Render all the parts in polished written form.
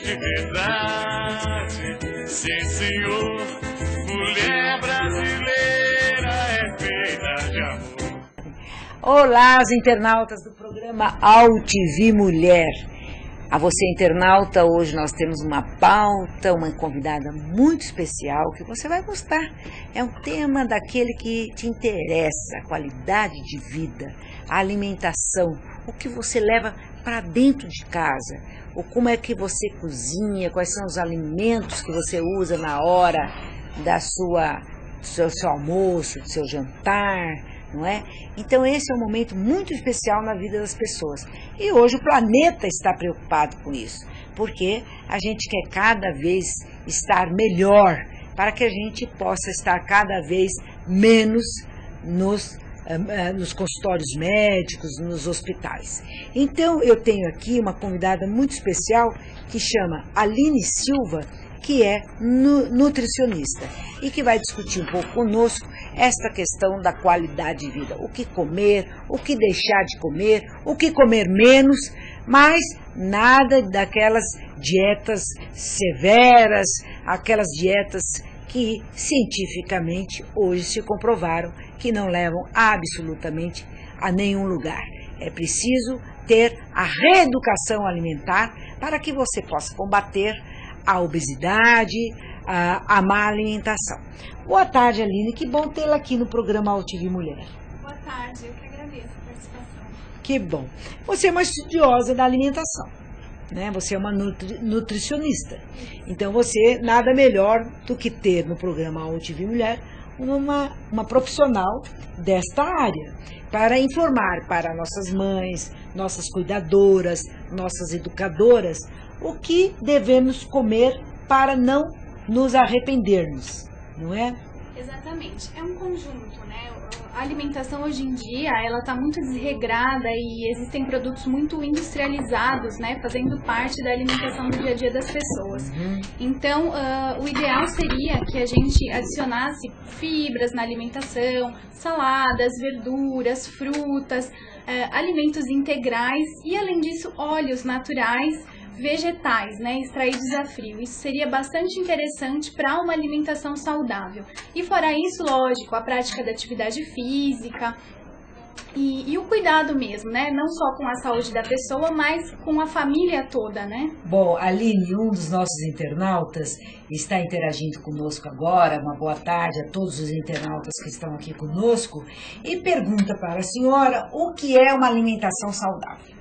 de verdade. Sim, senhor, mulher brasileira é feita de amor. Olá, os internautas do programa AuTV Mulher. A você, internauta, hoje nós temos uma pauta, uma convidada muito especial que você vai gostar. É um tema daquele que te interessa, a qualidade de vida, a alimentação, o que você leva para dentro de casa, ou como é que você cozinha, quais são os alimentos que você usa na hora do seu almoço, do seu jantar, não é? Então esse é um momento muito especial na vida das pessoas. E hoje o planeta está preocupado com isso, porque a gente quer cada vez estar melhor, para que a gente possa estar cada vez menos nos consultórios médicos, nos hospitais. Então eu tenho aqui uma convidada muito especial que chama Aline Silva, que é nutricionista e que vai discutir um pouco conosco esta questão da qualidade de vida, o que comer, o que deixar de comer, o que comer menos, mas nada daquelas dietas severas, aquelas dietas que cientificamente hoje se comprovaram que não levam absolutamente a nenhum lugar. É preciso ter a reeducação alimentar para que você possa combater a obesidade, a má alimentação. Boa tarde, Aline, que bom tê-la aqui no programa AuTV Mulher. Boa tarde, eu que agradeço a participação. Que bom. Você é uma estudiosa da alimentação, né? Você é uma nutricionista. Então você nada melhor do que ter no programa AuTV Mulher uma profissional desta área, para informar para nossas mães, nossas cuidadoras, nossas educadoras, o que devemos comer para não nos arrependermos, não é? Exatamente, é um conjunto, né? A alimentação hoje em dia, ela está muito desregrada e existem produtos muito industrializados, né? Fazendo parte da alimentação do dia a dia das pessoas. Então, o ideal seria que a gente adicionasse fibras na alimentação, saladas, verduras, frutas, alimentos integrais e, além disso, óleos naturais, vegetais, né, extraídos a frio. Isso seria bastante interessante para uma alimentação saudável. E fora isso, lógico, a prática da atividade física e o cuidado mesmo, né, não só com a saúde da pessoa, mas com a família toda, né? Bom, Aline, um dos nossos internautas está interagindo conosco agora. Uma boa tarde a todos os internautas que estão aqui conosco e pergunta para a senhora o que é uma alimentação saudável.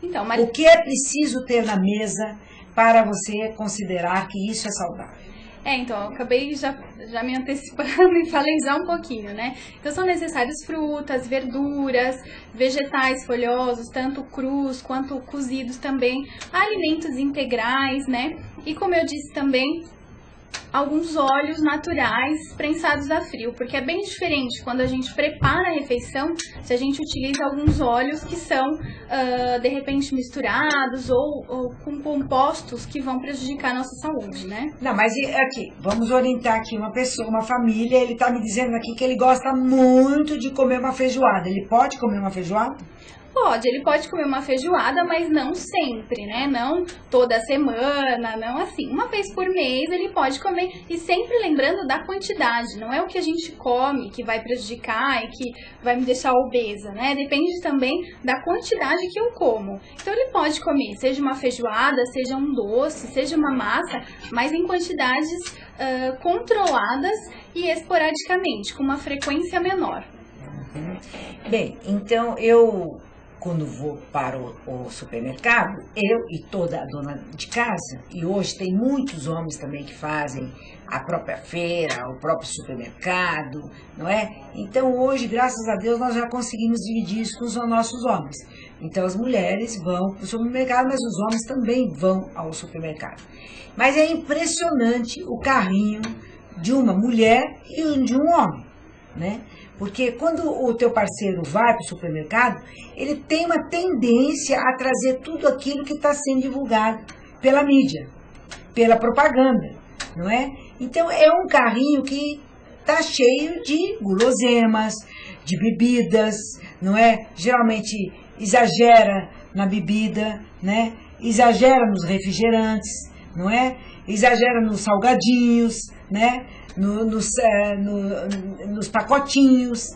Então, o que é preciso ter na mesa para você considerar que isso é saudável? Então, eu acabei já me antecipando e falei já um pouquinho, né? Então, são necessárias frutas, verduras, vegetais folhosos, tanto crus quanto cozidos também, alimentos integrais, né? E como eu disse também, alguns óleos naturais prensados a frio, porque é bem diferente quando a gente prepara a refeição, se a gente utiliza alguns óleos que são, de repente, misturados ou com compostos que vão prejudicar a nossa saúde, né? Não, mas aqui, vamos orientar aqui uma pessoa, uma família, ele está me dizendo aqui que ele gosta muito de comer uma feijoada. Ele pode comer uma feijoada? Ele pode comer uma feijoada, mas não sempre, né? Não toda semana, não assim. Uma vez por mês ele pode comer e sempre lembrando da quantidade. Não é o que a gente come que vai prejudicar e que vai me deixar obesa, né? Depende também da quantidade que eu como. Então ele pode comer, seja uma feijoada, seja um doce, seja uma massa, mas em quantidades controladas e esporadicamente, com uma frequência menor. Bem, então quando vou para o supermercado, eu e toda a dona de casa, e hoje tem muitos homens também que fazem a própria feira, o próprio supermercado, não é? Então hoje, graças a Deus, nós já conseguimos dividir isso com os nossos homens. Então as mulheres vão para o supermercado, mas os homens também vão ao supermercado. Mas é impressionante o carrinho de uma mulher e de um homem, né? Porque quando o teu parceiro vai para o supermercado, ele tem uma tendência a trazer tudo aquilo que está sendo divulgado pela mídia, pela propaganda, não é? Então é um carrinho que está cheio de guloseimas, de bebidas, não é? Geralmente exagera na bebida, né? Exagera nos refrigerantes, não é? Exagera nos salgadinhos, né? Nos pacotinhos.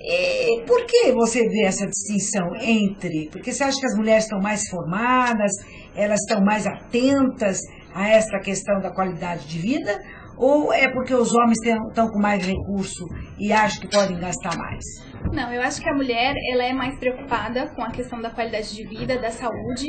E por que você vê essa distinção entre... Porque você acha que as mulheres estão mais formadas, elas estão mais atentas a essa questão da qualidade de vida, ou é porque os homens estão com mais recurso e acham que podem gastar mais? Não, eu acho que a mulher, ela é mais preocupada com a questão da qualidade de vida, da saúde,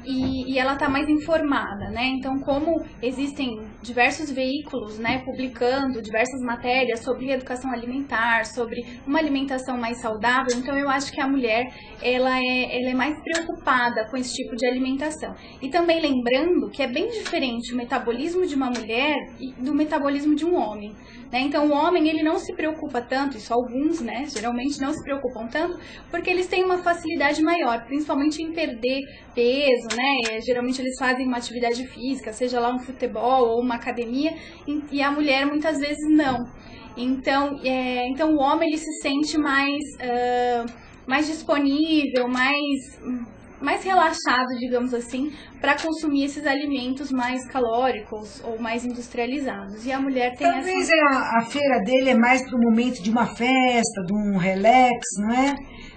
e ela está mais informada, né? Então, como existem diversos veículos, né, publicando diversas matérias sobre educação alimentar, sobre uma alimentação mais saudável, então eu acho que a mulher, ela é mais preocupada com esse tipo de alimentação. E também lembrando que é bem diferente o metabolismo de uma mulher do metabolismo de um homem, né? Então, o homem, ele não se preocupa tanto, isso alguns, né, geralmente não se preocupam tanto, porque eles têm uma facilidade maior, principalmente em perder peso, né? Geralmente eles fazem uma atividade física, seja lá um futebol ou uma academia, e a mulher muitas vezes não. Então o homem, ele se sente mais disponível, mais relaxado, digamos assim, para consumir esses alimentos mais calóricos ou mais industrializados. E a mulher tem Talvez a feira dele é mais para o momento de uma festa, de um relax, não é?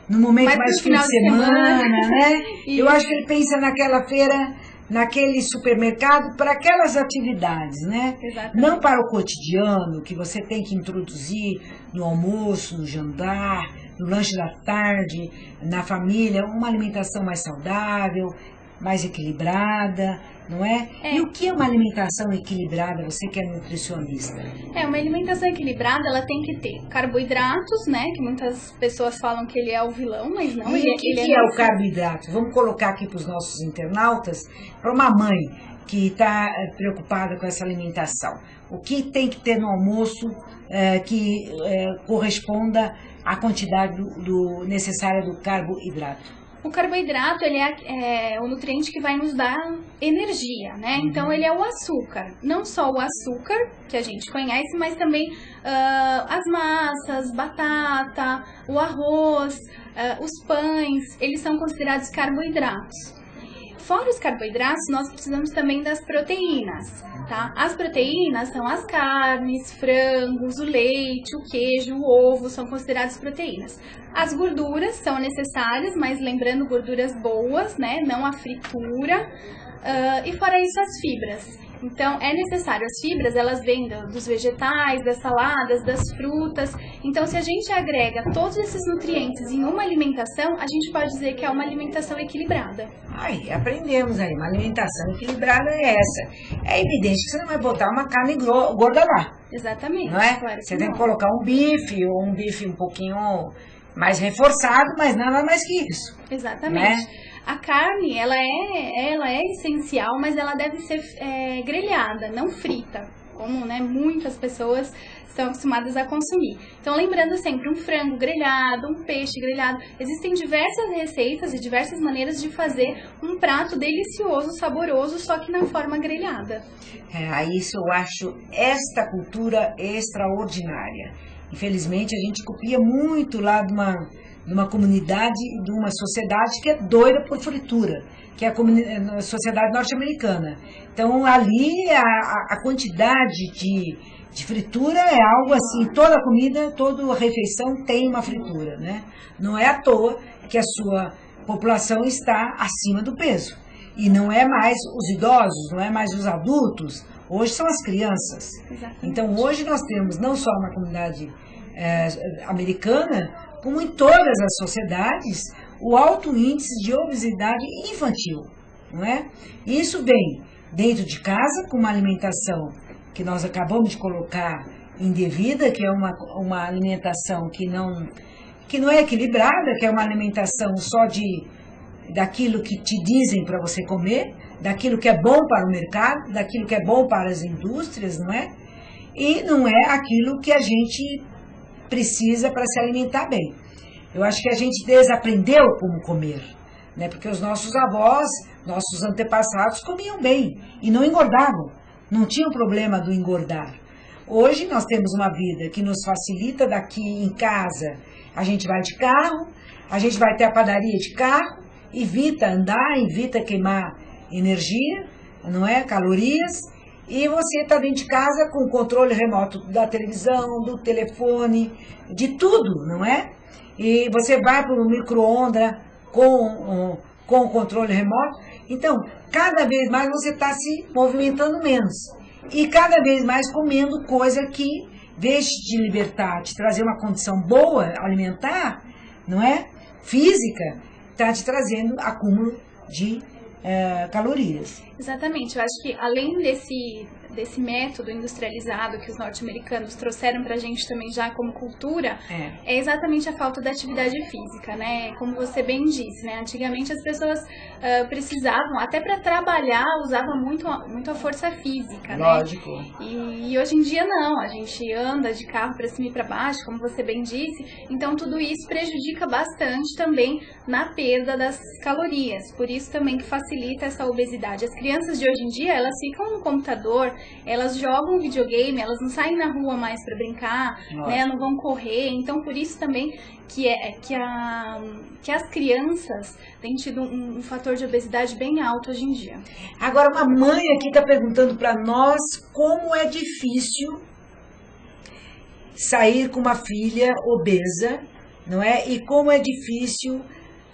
No momento mais fim de semana, né? Eu acho que ele pensa naquela feira, naquele supermercado, para aquelas atividades, né? Exatamente. Não para o cotidiano, que você tem que introduzir no almoço, no jantar, no lanche da tarde, na família, uma alimentação mais saudável, mais equilibrada, não é? E o que é uma alimentação equilibrada, você que é nutricionista? Uma alimentação equilibrada, ela tem que ter carboidratos, né? Que muitas pessoas falam que ele é o vilão, mas não. E o que é o carboidrato? Vamos colocar aqui para os nossos internautas, para uma mãe que está preocupada com essa alimentação. O que tem que ter no almoço que corresponda à quantidade necessária do carboidrato? O carboidrato, ele é o nutriente que vai nos dar energia, né? Então, ele é o açúcar. Não só o açúcar, que a gente conhece, mas também as massas, batata, o arroz, os pães, eles são considerados carboidratos. Fora os carboidratos, nós precisamos também das proteínas, tá? As proteínas são as carnes, frangos, o leite, o queijo, o ovo, são consideradas proteínas. As gorduras são necessárias, mas lembrando, gorduras boas, né? Não a fritura. E fora isso, as fibras. Então, é necessário. As fibras, elas vêm dos vegetais, das saladas, das frutas. Então, se a gente agrega todos esses nutrientes em uma alimentação, a gente pode dizer que é uma alimentação equilibrada. Ai, aprendemos aí. Uma alimentação equilibrada é essa. É evidente que você não vai botar uma carne gorda lá. Exatamente. Não é? Claro que você tem que colocar um bife, ou um bife um pouquinho mais reforçado, mas nada mais que isso. Exatamente. Né? A carne, ela é essencial, mas ela deve ser grelhada, não frita, como, né, muitas pessoas estão acostumadas a consumir. Então, lembrando sempre, um frango grelhado, um peixe grelhado. Existem diversas receitas e diversas maneiras de fazer um prato delicioso, saboroso, só que na forma grelhada. Isso eu acho esta cultura extraordinária. Infelizmente, a gente copia muito lá de uma comunidade, de uma sociedade que é doida por fritura, que é a sociedade norte-americana. Então, ali, a quantidade de fritura é algo assim, toda comida, toda refeição tem uma fritura, né? Não é à toa que a sua população está acima do peso. E não é mais os idosos, não é mais os adultos, hoje são as crianças. Exatamente. Então, hoje nós temos não só na comunidade americana, como em todas as sociedades, o alto índice de obesidade infantil, não é? E isso vem dentro de casa, com uma alimentação que nós acabamos de colocar indevida, que é uma alimentação que não é equilibrada, que é uma alimentação só daquilo que te dizem para você comer, daquilo que é bom para o mercado, daquilo que é bom para as indústrias, não é? E não é aquilo que a gente precisa para se alimentar bem. Eu acho que a gente desaprendeu como comer, né? Porque os nossos avós, nossos antepassados comiam bem e não engordavam, não tinham problema do engordar. Hoje nós temos uma vida que nos facilita daqui em casa, a gente vai de carro, a gente vai até a padaria de carro, evita andar, evita queimar energia, não é? Calorias. E você está dentro de casa com o controle remoto da televisão, do telefone, de tudo, não é? E você vai para o micro-ondas com o controle remoto. Então, cada vez mais você está se movimentando menos. E cada vez mais comendo coisa que deixe de libertar, te trazer uma condição boa alimentar, não é? Física, está te trazendo acúmulo de calorias. Exatamente, eu acho que além desse método industrializado que os norte-americanos trouxeram pra gente também já como cultura, é exatamente a falta da atividade física, né? Como você bem disse, né? Antigamente as pessoas precisavam, até para trabalhar, usavam muito a força física, Lógico. Né? E hoje em dia não, a gente anda de carro para cima e para baixo, como você bem disse, então tudo isso prejudica bastante também na perda das calorias, por isso também que facilita essa obesidade. As crianças de hoje em dia, elas ficam no computador, elas jogam videogame, elas não saem na rua mais para brincar, né, não vão correr, então por isso também que as crianças têm tido um fator de obesidade bem alto hoje em dia. Agora, uma mãe aqui está perguntando para nós como é difícil sair com uma filha obesa, não é? E como é difícil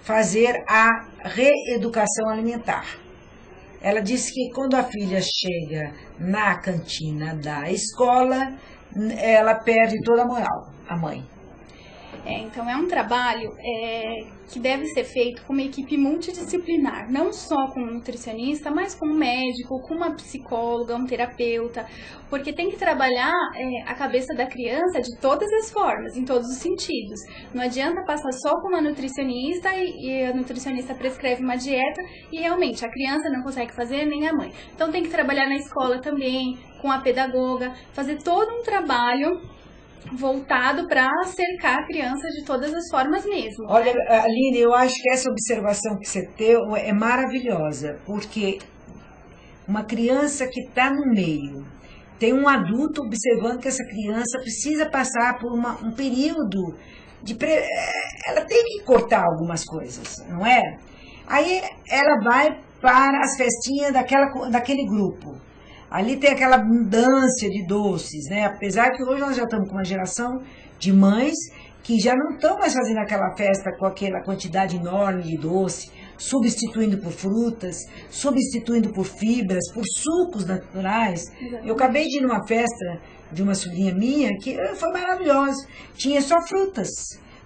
fazer a reeducação alimentar. Ela disse que quando a filha chega na cantina da escola, ela perde toda a moral, a mãe. Então é um trabalho que deve ser feito com uma equipe multidisciplinar, não só com um nutricionista, mas com um médico, com uma psicóloga, um terapeuta, porque tem que trabalhar a cabeça da criança de todas as formas, em todos os sentidos. Não adianta passar só com uma nutricionista e a nutricionista prescreve uma dieta e realmente a criança não consegue fazer, nem a mãe. Então tem que trabalhar na escola também, com a pedagoga, fazer todo um trabalho voltado para cercar a criança de todas as formas mesmo. Olha, Aline, eu acho que essa observação que você teve é maravilhosa, porque uma criança que está no meio, tem um adulto observando que essa criança precisa passar por um período de... Ela tem que cortar algumas coisas, não é? Aí ela vai para as festinhas daquele grupo. Ali tem aquela abundância de doces, né? Apesar que hoje nós já estamos com uma geração de mães que já não estão mais fazendo aquela festa com aquela quantidade enorme de doce, substituindo por frutas, substituindo por fibras, por sucos naturais. Exatamente. Eu acabei de ir numa festa de uma sobrinha minha que foi maravilhosa. Tinha só frutas,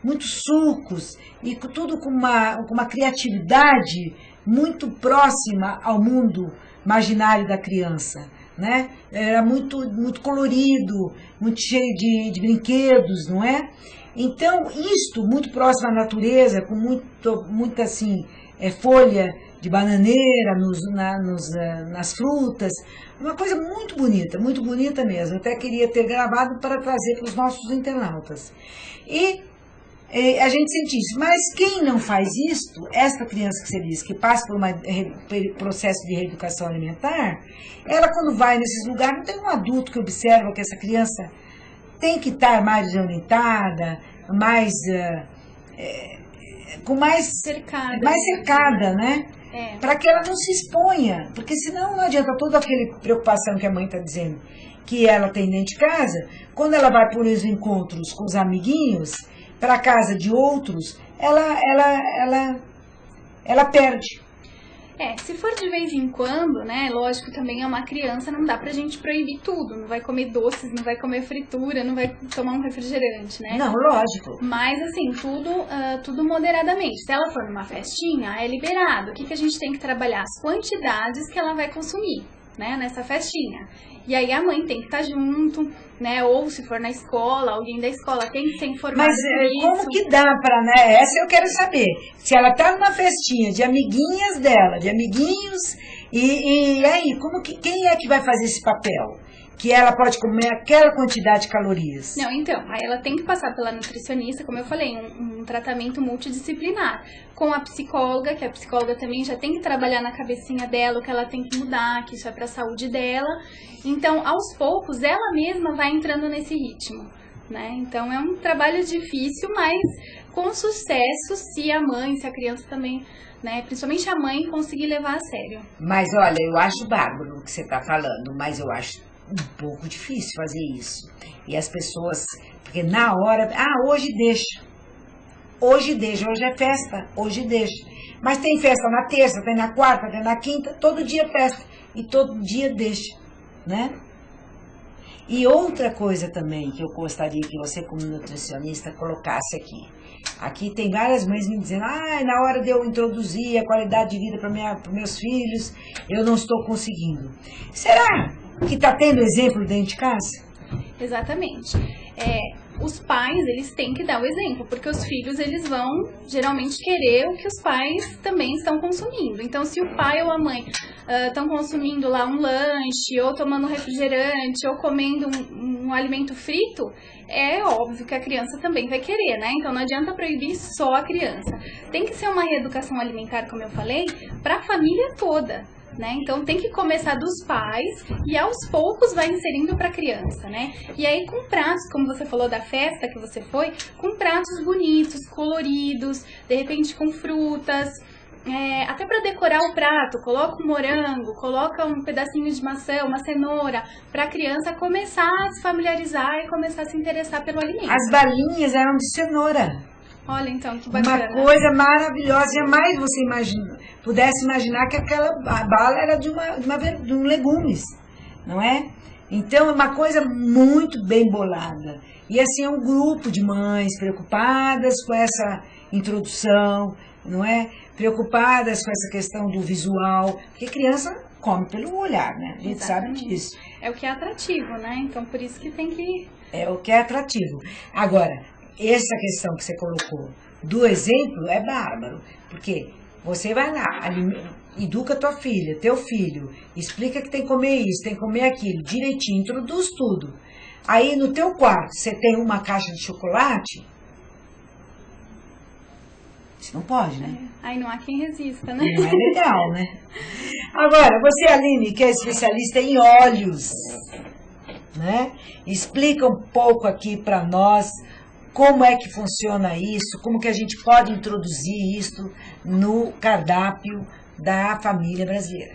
muitos sucos e tudo com uma criatividade muito próxima ao mundo imaginário da criança, né? Era muito colorido, muito cheio de brinquedos, não é? Então, isto muito próximo à natureza, com muita assim, folha de bananeira nas frutas, uma coisa muito bonita mesmo. Eu até queria ter gravado para trazer para os nossos internautas. E a gente sente isso. Mas quem não faz isso, essa criança que você diz, que passa por um processo de reeducação alimentar, ela quando vai nesses lugares, não tem um adulto que observa que essa criança tem que estar mais orientada, mais cercada, né? Para que ela não se exponha, porque senão não adianta toda aquela preocupação que a mãe está dizendo que ela tem dentro de casa. Quando ela vai por os encontros com os amiguinhos, para a casa de outros, ela perde. Se for de vez em quando, né, lógico, também é uma criança, não dá pra gente proibir tudo, não vai comer doces, não vai comer fritura, não vai tomar um refrigerante, né? Não, lógico. Mas, assim, tudo moderadamente. Se ela for numa festinha, é liberado. O que a gente tem que trabalhar? As quantidades que ela vai consumir, né, nessa festinha. E aí a mãe tem que estar junto, né? Ou se for na escola, alguém da escola tem que ser informado. Mas como que dá para, né? Essa eu quero saber. Se ela tá numa festinha de amiguinhas dela, de amiguinhos, e aí, quem é que vai fazer esse papel? Que ela pode comer aquela quantidade de calorias. Não, então, aí ela tem que passar pela nutricionista, como eu falei, um tratamento multidisciplinar. Com a psicóloga, que a psicóloga também já tem que trabalhar na cabecinha dela, o que ela tem que mudar, que isso é para a saúde dela. Então, aos poucos, ela mesma vai entrando nesse ritmo. né? Então é um trabalho difícil, mas com sucesso se a mãe, se a criança também, né? Principalmente a mãe conseguir levar a sério. Mas olha, eu acho bárbaro o que você está falando, mas eu acho um pouco difícil fazer isso. E as pessoas, porque na hora, hoje deixa. Hoje deixa, hoje é festa, hoje deixa. Mas tem festa na terça, tem na quarta, tem na quinta, todo dia é festa. E todo dia deixa, né? E outra coisa também que eu gostaria que você, como nutricionista, colocasse aqui. Aqui tem várias mães me dizendo, na hora de eu introduzir a qualidade de vida para meus filhos, eu não estou conseguindo. Será que está tendo exemplo dentro de casa? Exatamente. Os pais, eles têm que dar o exemplo, porque os filhos, eles vão geralmente querer o que os pais também estão consumindo. Então, se o pai ou a mãe estão consumindo lá um lanche, ou tomando refrigerante, ou comendo um alimento frito, é óbvio que a criança também vai querer, né? Então, não adianta proibir só a criança. Tem que ser uma reeducação alimentar, como eu falei, para a família toda. Né? Então tem que começar dos pais e aos poucos vai inserindo para a criança, né? E aí com pratos, como você falou da festa que você foi, com pratos bonitos, coloridos, de repente com frutas, até para decorar o prato, coloca um morango, coloca um pedacinho de maçã, uma cenoura, para a criança começar a se familiarizar e começar a se interessar pelo alimento. As balinhas eram de cenoura. Olha, então, que bacana. Uma coisa maravilhosa. Jamais você pudesse imaginar que aquela bala era de um legumes, não é? Então, é uma coisa muito bem bolada. E assim, é um grupo de mães preocupadas com essa introdução, não é? Preocupadas com essa questão do visual. Porque criança come pelo olhar, né? A gente sabe disso. É o que é atrativo, né? Então, por isso que tem que... É o que é atrativo. Agora... essa questão que você colocou do exemplo é bárbaro, porque você vai lá, educa tua filha, teu filho, explica que tem que comer isso, tem que comer aquilo, direitinho, introduz tudo. Aí no teu quarto você tem uma caixa de chocolate, isso não pode, né? Aí não há quem resista, né? Não é legal, né? Agora, você, Aline, que é especialista em óleos, né? Explica um pouco aqui para nós como é que funciona isso, como que a gente pode introduzir isso no cardápio da família brasileira.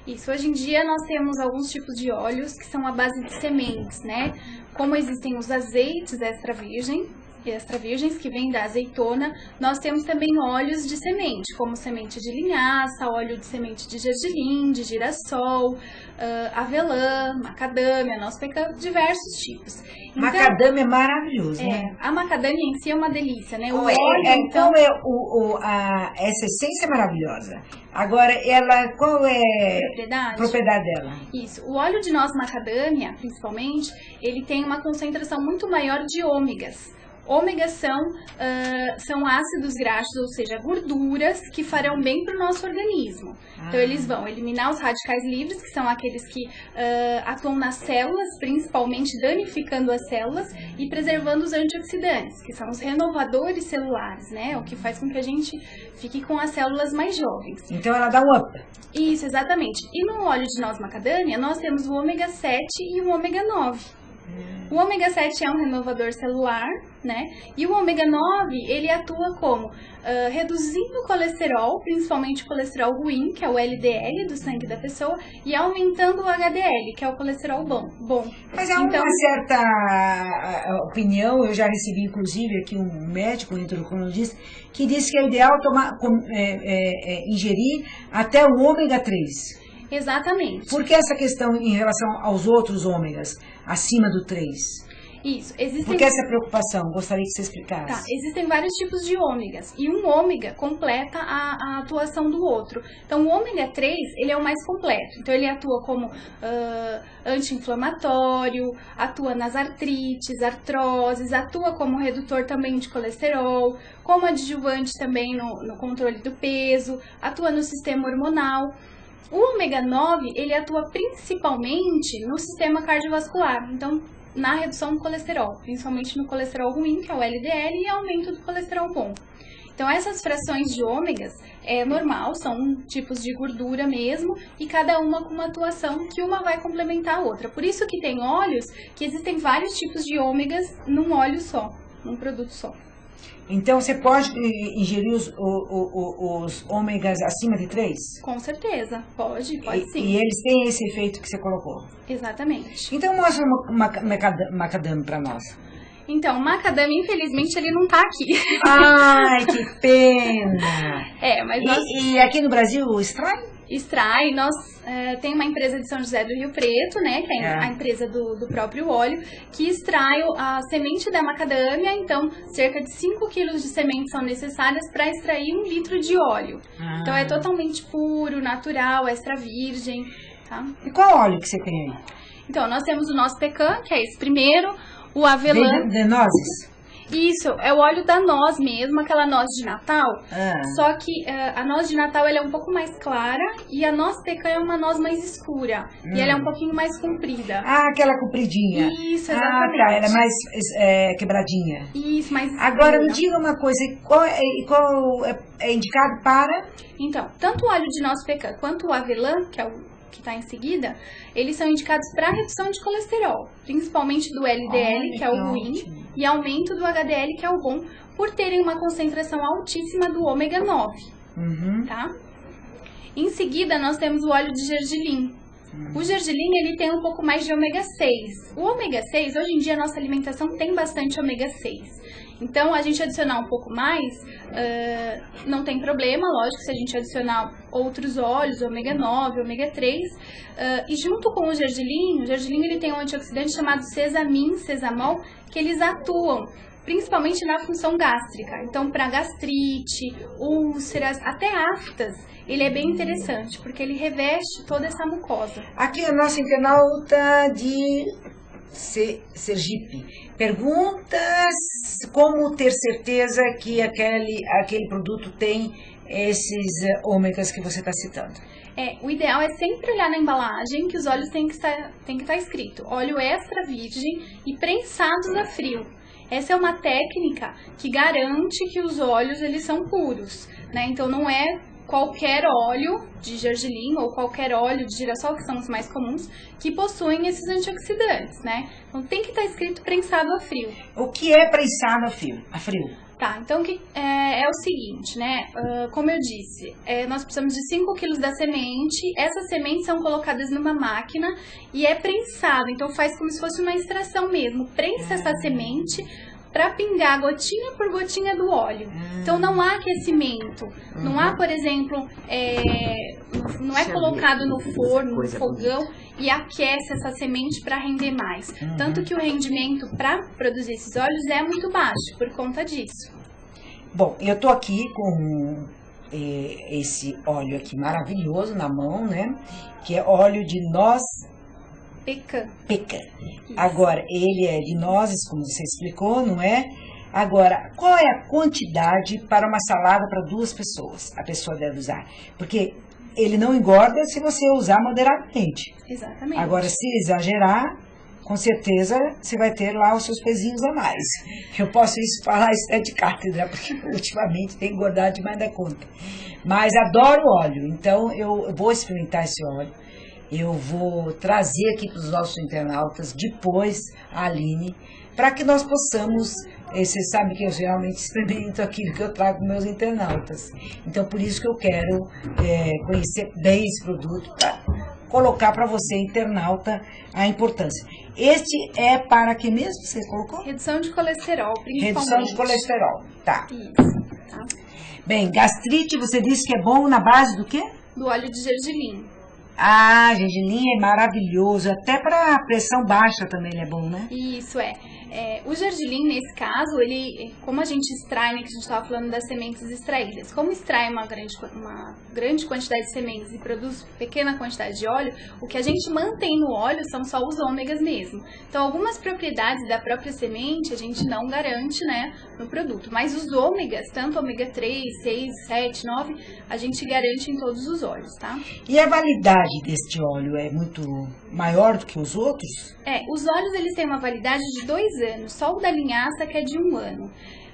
Isso, hoje em dia nós temos alguns tipos de óleos que são à base de sementes, né? Como existem os azeites extra virgens que vêm da azeitona, nós temos também óleos de semente, como semente de linhaça, óleo de semente de gergelim, de girassol, avelã, macadâmia, nós pegamos diversos tipos. Então, macadâmia é maravilhoso, né? A macadâmia em si é uma delícia, né? O óleo, essa essência é maravilhosa. Agora, qual é a propriedade dela? Isso, o óleo de noz macadâmia, principalmente, ele tem uma concentração muito maior de ômegas. Ômegas são ácidos graxos, ou seja, gorduras que farão bem para o nosso organismo. Então, eles vão eliminar os radicais livres, que são aqueles que atuam nas células, principalmente danificando as células, e preservando os antioxidantes, que são os renovadores celulares, né? O que faz com que a gente fique com as células mais jovens. Então, ela dá um up. Isso, exatamente. E no óleo de noz macadâmia, nós temos o ômega 7 e o ômega 9. O ômega 7 é um renovador celular, né? E o ômega 9, ele atua como? Reduzindo o colesterol, principalmente o colesterol ruim, que é o LDL do sangue da pessoa, e aumentando o HDL, que é o colesterol bom. Mas há uma certa opinião, eu já recebi inclusive aqui um médico, um endocrinologista, que disse que é ideal ingerir até o ômega 3. Exatamente. Por que essa questão em relação aos outros ômegas, acima do 3? Isso, Por que essa preocupação? Gostaria que você explicasse. Tá, existem vários tipos de ômegas, e um ômega completa a atuação do outro. Então, o ômega 3, ele é o mais completo. Então, ele atua como anti-inflamatório, atua nas artrites, artroses, atua como redutor também de colesterol, como adjuvante também no controle do peso, atua no sistema hormonal. O ômega 9, ele atua principalmente no sistema cardiovascular, então na redução do colesterol, principalmente no colesterol ruim, que é o LDL, e aumento do colesterol bom. Então essas frações de ômegas é normal, são tipos de gordura mesmo, e cada uma com uma atuação que uma vai complementar a outra. Por isso que tem óleos que existem vários tipos de ômegas num óleo só, num produto só. Então, você pode ingerir os ômegas acima de 3? Com certeza, pode sim. E eles têm esse efeito que você colocou? Exatamente. Então, mostra macadâmia para nós. Então, o macadâmia, infelizmente, ele não tá aqui. Ai, que pena! Mas nós... E aqui no Brasil, extrai? Extrai, nós tem uma empresa de São José do Rio Preto, né, que é a empresa do próprio óleo, que extrai a semente da macadâmia. Então cerca de 5 quilos de sementes são necessárias para extrair 1 litro de óleo. Então é totalmente puro, natural, extra virgem, tá? E qual óleo que você tem aí? Então nós temos o nosso pecan, que é esse primeiro, o avelã. De nozes? Isso, é o óleo da noz mesmo, aquela noz de Natal. Só que a noz de Natal ela é um pouco mais clara e a noz pecan é uma noz mais escura. E ela é um pouquinho mais comprida. Ah, aquela compridinha. Isso, exatamente. Ah, tá, ela é mais quebradinha. Isso, mais escura. Agora, me diga uma coisa, qual é indicado para? Então, tanto o óleo de noz pecan quanto o avelã, que é o que está em seguida, eles são indicados para redução de colesterol, principalmente do LDL, que é o ruim, e aumento do HDL, que é o bom, por terem uma concentração altíssima do ômega 9, tá? Em seguida, nós temos o óleo de gergelim. O gergelim, ele tem um pouco mais de ômega 6. O ômega 6, hoje em dia, a nossa alimentação tem bastante ômega 6. Então, a gente adicionar um pouco mais, não tem problema, lógico, se a gente adicionar outros óleos, ômega 9, ômega 3. E junto com o gergelim ele tem um antioxidante chamado sesamol, que eles atuam principalmente na função gástrica. Então, para gastrite, úlceras, até aftas, ele é bem interessante, porque ele reveste toda essa mucosa. Aqui a nossa internauta de Sergipe pergunta como ter certeza que aquele produto tem esses ômegas que você está citando. O ideal é sempre olhar na embalagem que os óleos tem que estar escrito óleo extra virgem e prensados a frio. Essa é uma técnica que garante que os óleos eles são puros, né? Então não é qualquer óleo de gergelim ou qualquer óleo de girassol, que são os mais comuns, que possuem esses antioxidantes, né? Então tem que estar escrito prensado a frio. O que é prensado a frio? Tá, então é o seguinte, né? Como eu disse, nós precisamos de 5 quilos da semente. Essas sementes são colocadas numa máquina e é prensado. Então faz como se fosse uma extração mesmo. Prensa essa semente para pingar gotinha por gotinha do óleo. Então não há aquecimento. Não há, por exemplo, não é colocado no forno, no fogão e aquece essa semente para render mais. Tanto que o rendimento para produzir esses óleos é muito baixo por conta disso. Bom, eu tô aqui com esse óleo aqui maravilhoso na mão, né? Que é óleo de noz pecan. Agora, ele é de nozes, como você explicou, não é? Agora, qual é a quantidade para uma salada para 2 pessoas? A pessoa deve usar. Porque ele não engorda se você usar moderadamente. Exatamente. Agora, se exagerar, com certeza você vai ter lá os seus pezinhos a mais. Eu posso falar isso de cátedra, porque ultimamente tem engordado demais da conta. Mas adoro óleo, então eu vou experimentar esse óleo. Eu vou trazer aqui para os nossos internautas, depois a Aline, para que nós possamos, você sabe que eu geralmente experimento aquilo que eu trago para meus internautas. Então, por isso que eu quero conhecer bem esse produto, para colocar para você, internauta, a importância. Este é para que mesmo você colocou? Redução de colesterol, principalmente. Redução de colesterol, tá. Isso, tá. Bem, gastrite, você disse que é bom na base do quê? Do óleo de gergelim. Ah, gergelim é maravilhoso, até para pressão baixa também ele é bom, né? Isso, o gergelim, nesse caso, ele, como a gente extrai, né, que a gente estava falando das sementes extraídas, como extrai uma grande quantidade de sementes e produz pequena quantidade de óleo, o que a gente mantém no óleo são só os ômegas mesmo. Então, algumas propriedades da própria semente a gente não garante, né, no produto, mas os ômegas, tanto ômega 3, 6, 7, 9, a gente garante em todos os óleos, tá? E a validade deste óleo é muito maior do que os outros? Os óleos eles têm uma validade de 2 anos, só o da linhaça que é de 1 ano.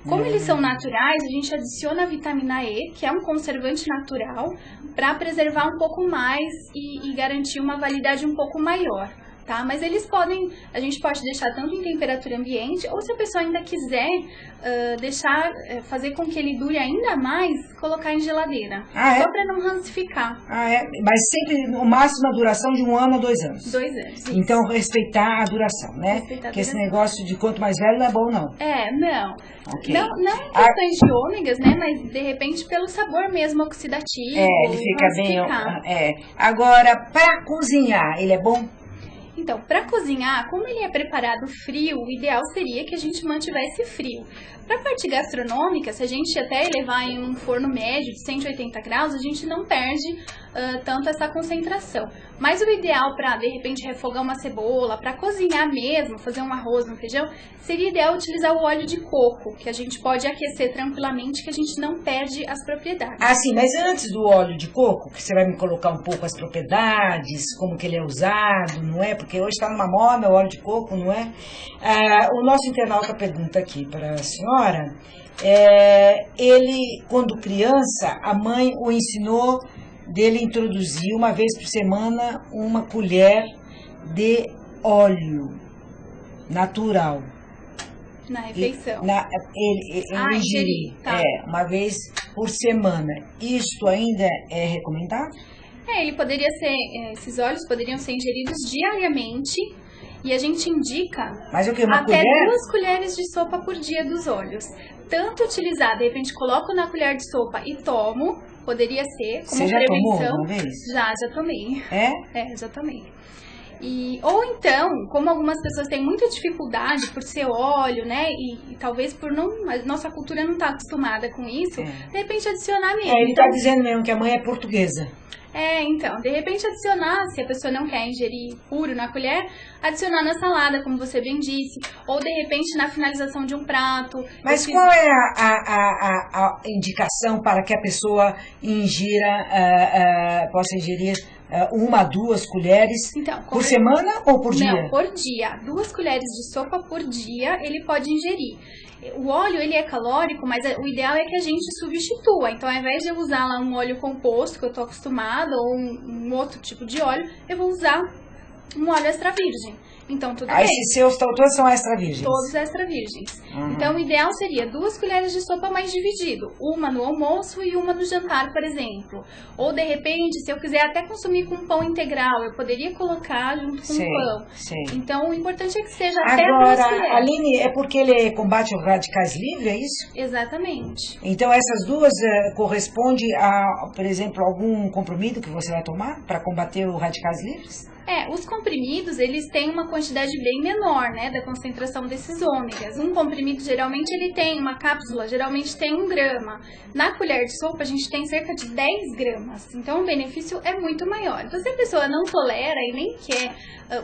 Como eles são naturais, a gente adiciona a vitamina E, que é um conservante natural, para preservar um pouco mais e garantir uma validade um pouco maior. Tá? Mas eles a gente pode deixar tanto em temperatura ambiente, ou se a pessoa ainda quiser fazer com que ele dure ainda mais, colocar em geladeira. Só para não rancificar. Mas sempre o máximo a duração de 1 ano a 2 anos. 2 anos. Isso. Então respeitar a duração, né? Porque esse negócio de quanto mais velho não é bom, não. Não. Okay. Não em questões de ômegas, né? Mas de repente pelo sabor mesmo oxidativo. Ele fica bem. Agora, para cozinhar, ele é bom? Então, para cozinhar, como ele é preparado frio, o ideal seria que a gente mantivesse frio. Para a parte gastronômica, se a gente até levar em um forno médio de 180 graus, a gente não perde tanto essa concentração. Mas o ideal para, de repente, refogar uma cebola, para cozinhar mesmo, fazer um arroz, um feijão, seria ideal utilizar o óleo de coco, que a gente pode aquecer tranquilamente, que a gente não perde as propriedades. Sim, mas antes do óleo de coco, que você vai me colocar um pouco as propriedades, como que ele é usado, não é? Porque hoje está numa moda o óleo de coco, não é? O nosso internauta pergunta aqui para a senhora, ele, quando criança, a mãe o ensinou dele introduzir uma vez por semana uma colher de óleo natural. Na refeição. Ele ingerir, tá. Uma vez por semana. Isto ainda é recomendado? Ele poderia ser, esses óleos poderiam ser ingeridos diariamente e a gente indica até 2 colheres de sopa por dia dos óleos. Tanto utilizar, de repente coloco na colher de sopa e tomo, poderia ser como prevenção. Você já tomou uma vez? Já tomei. Já tomei. Ou então, como algumas pessoas têm muita dificuldade por ser óleo, né? E talvez por a nossa cultura não tá acostumada com isso, de repente adicionar mesmo. Ele tá dizendo mesmo que a mãe é portuguesa. Então, de repente adicionar, se a pessoa não quer ingerir puro na colher, adicionar na salada, como você bem disse, ou de repente na finalização de um prato. Mas qual é a indicação para que a pessoa possa ingerir 1 a 2 colheres por semana ou por dia? Não, por dia. 2 colheres de sopa por dia ele pode ingerir. O óleo, ele é calórico, mas o ideal é que a gente substitua. Então, ao invés de eu usar lá um óleo composto, que eu tô acostumada, ou um outro tipo de óleo, eu vou usar um óleo extra virgem. Então, tudo bem. Esses seus todos são extra virgens? Todos extra virgens. Então, o ideal seria 2 colheres de sopa mais dividido. Uma no almoço e uma no jantar, por exemplo. Ou, de repente, se eu quiser até consumir com pão integral, eu poderia colocar junto com o pão. Então, o importante é que seja até 2 colheres. Agora, Aline, é porque ele combate os radicais livres, é isso? Exatamente. Então, essas duas correspondem a, por exemplo, algum comprimido que você vai tomar para combater os radicais livres? Os comprimidos, eles têm uma quantidade bem menor, né, da concentração desses ômegas. Um comprimido, geralmente, ele tem uma cápsula, geralmente tem 1 grama. Na colher de sopa, a gente tem cerca de 10 gramas. Então, o benefício é muito maior. Então, se a pessoa não tolera e nem quer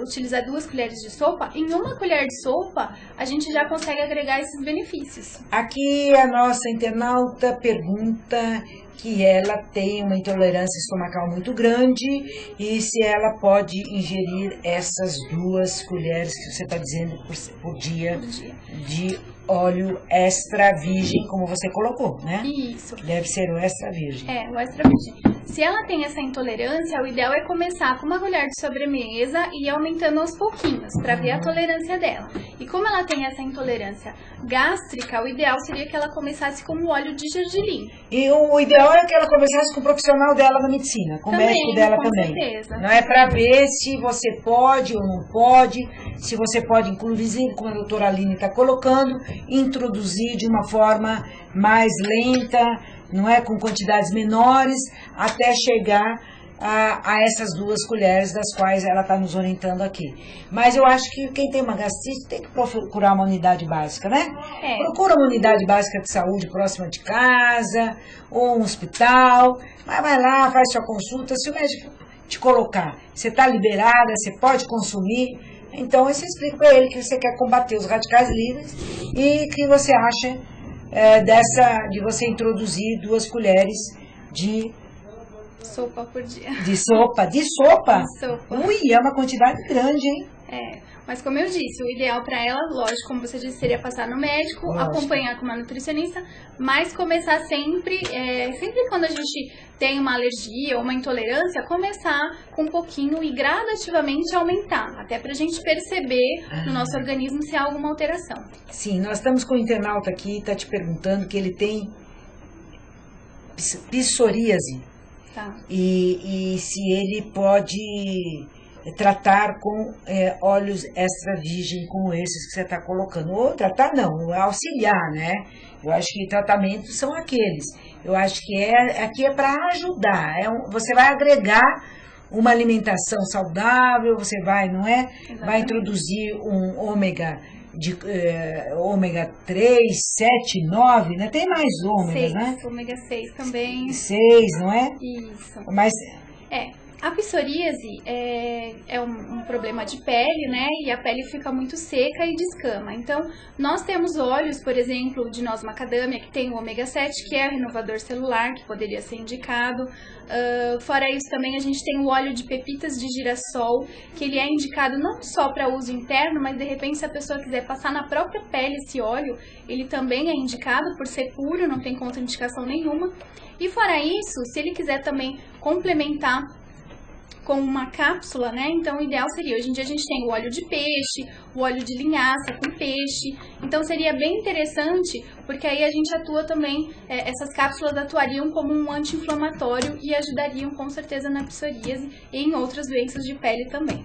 utilizar 2 colheres de sopa, em 1 colher de sopa, a gente já consegue agregar esses benefícios. Aqui, a nossa internauta pergunta que ela tem uma intolerância estomacal muito grande e se ela pode ingerir essas 2 colheres que você está dizendo por dia de óleo extra virgem, como você colocou, né? Isso. Deve ser o extra virgem. O extra virgem. Se ela tem essa intolerância, o ideal é começar com 1 colher de sobremesa e ir aumentando aos pouquinhos, para ver a tolerância dela. E como ela tem essa intolerância gástrica, o ideal seria que ela começasse com o óleo de gergelim. E o ideal é que ela começasse com o profissional dela da medicina, com o médico dela também. Certeza. Não é para ver se você pode ou não pode, se você pode, inclusive, como a doutora Aline está colocando, introduzir de uma forma mais lenta, não é, com quantidades menores, até chegar a essas 2 colheres das quais ela está nos orientando aqui. Mas eu acho que quem tem uma gastrite tem que procurar uma unidade básica, né? Procura uma unidade básica de saúde próxima de casa, ou um hospital, mas vai lá, faz sua consulta, se o médico te colocar, você está liberada, você pode consumir, então você explica para ele que você quer combater os radicais livres e que você acha de você introduzir 2 colheres de sopa por dia. De sopa? De sopa. Ui, é uma quantidade grande, hein? Mas como eu disse, o ideal para ela, lógico, como você disse, seria passar no médico, acompanhar com uma nutricionista, mas começar sempre, sempre quando a gente tem uma alergia ou uma intolerância, começar com um pouquinho e gradativamente aumentar, até pra gente perceber no nosso organismo se há alguma alteração. Sim, nós estamos com um internauta aqui, está te perguntando que ele tem psoríase. Tá. E se ele pode tratar com óleos extra virgem como esses que você está colocando. Ou tratar não, auxiliar, né? Eu acho que tratamentos são aqueles. Eu acho que aqui é para ajudar. Você vai agregar uma alimentação saudável, você vai, não é? Exatamente. Vai introduzir um ômega ômega 3, 7, 9, né? Tem mais ômegas, 6, né? ômega 6 também. 6, não é? Isso. Mas a psoríase é um problema de pele, né? E a pele fica muito seca e descama. Então, nós temos óleos, por exemplo, de noz macadâmia, que tem o ômega 7, que é renovador celular, que poderia ser indicado. Fora isso, também a gente tem o óleo de pepitas de girassol, que ele é indicado não só para uso interno, mas de repente, se a pessoa quiser passar na própria pele esse óleo, ele também é indicado por ser puro, não tem contraindicação nenhuma. E fora isso, se ele quiser também complementar com uma cápsula, né? Então, o ideal seria, hoje em dia a gente tem o óleo de peixe, o óleo de linhaça com peixe. Então, seria bem interessante, porque aí a gente atua também, essas cápsulas atuariam como um anti-inflamatório e ajudariam com certeza na psoríase e em outras doenças de pele também.